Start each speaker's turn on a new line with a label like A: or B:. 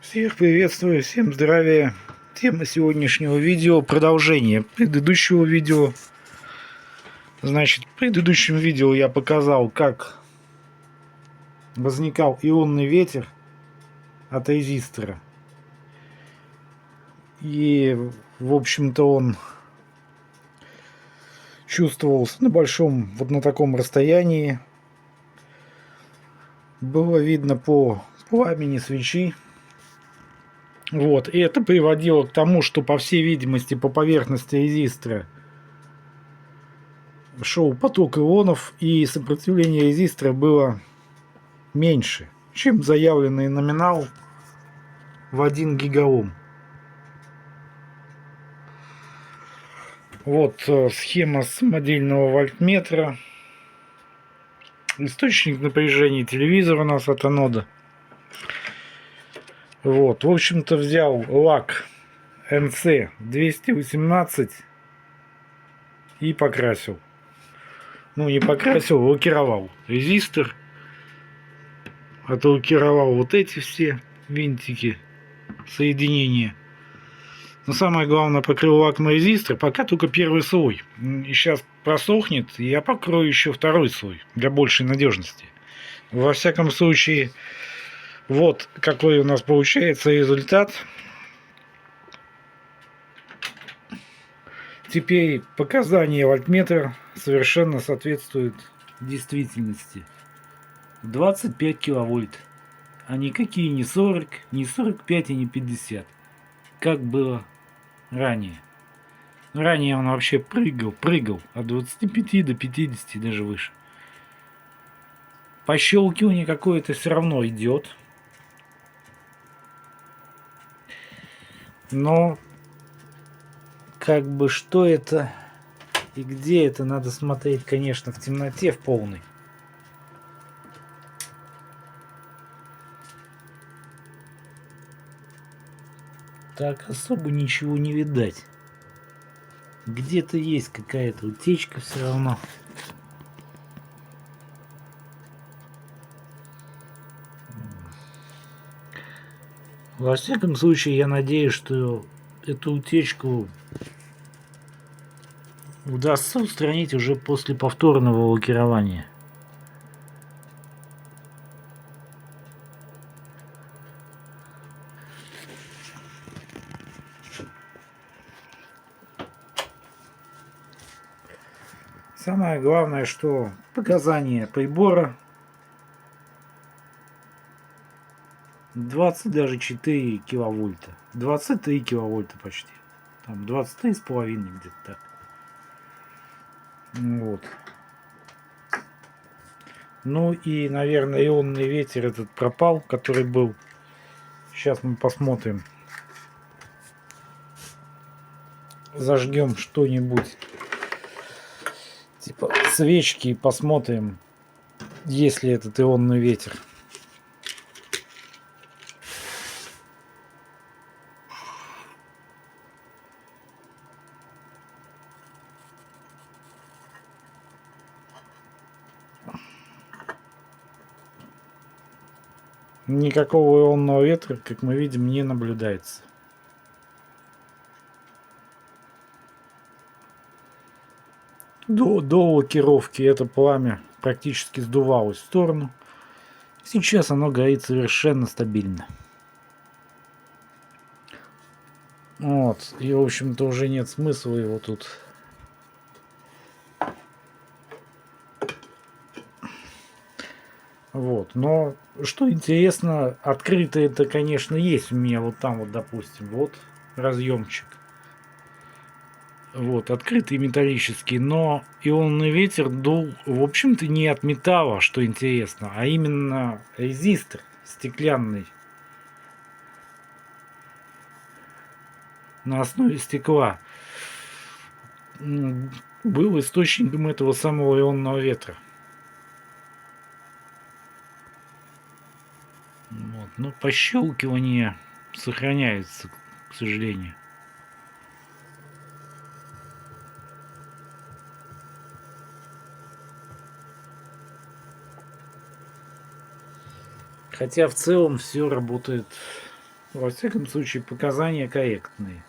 A: Всех приветствую, всем здравия. Тема сегодняшнего видео — продолжение предыдущего видео. Значит, в предыдущем видео я показал, как возникал ионный ветер от резистора. И, в общем-то, он чувствовался на большом, вот на таком расстоянии. Было видно по пламени свечи. Вот, и это приводило к тому, что, по всей видимости, по поверхности резистора шел поток ионов, и сопротивление резистора было меньше, чем заявленный номинал в 1 гигаом. Вот схема с модельного вольтметра. Источник напряжения телевизора у нас от анода. Вот, в общем-то, взял лак NC 218 и покрасил. Ну, не покрасил, лакировал резистор. Отлакировал вот эти все винтики соединения. Но самое главное, покрыл лаком резистор, пока только первый слой. И сейчас просохнет, и я покрою еще второй слой для большей надежности. Во всяком случае, вот какой у нас получается результат. Теперь показания вольтметра совершенно соответствуют действительности. 25 киловольт, а никакие не 40, не 45 и не 50, как было ранее. Ранее он вообще прыгал от 25 до 50, даже выше. Пощелкивание какое-то все равно идет. Но как бы что это и где это, надо смотреть, конечно, в темноте в полной. Так особо ничего не видать. Где-то есть какая-то утечка все равно. Во всяком случае, я надеюсь, что эту утечку удастся устранить уже после повторного лакирования. Самое главное, что показания прибора 20 даже 4 киловольта. 23 киловольта почти. Там 23,5 где-то так. Вот. Ну и, наверное, ионный ветер этот пропал, который был. Сейчас мы посмотрим. Зажгем что-нибудь типа свечки и посмотрим, есть ли этот ионный ветер. Никакого ионного ветра, как мы видим, не наблюдается. До лакировки это пламя практически сдувалось в сторону. Сейчас оно горит совершенно стабильно. Вот. И, в общем-то, уже нет смысла его тут вот. Но что интересно, открыто это, конечно, есть у меня вот там вот, допустим, вот разъемчик. Вот, открытый металлический, но ионный ветер дул, в общем-то, не от металла, что интересно, а именно резистор стеклянный на основе стекла был источником этого самого ионного ветра. Вот. Но пощелкивание сохраняется, к сожалению. Хотя в целом все работает Во всяком случае, показания корректные.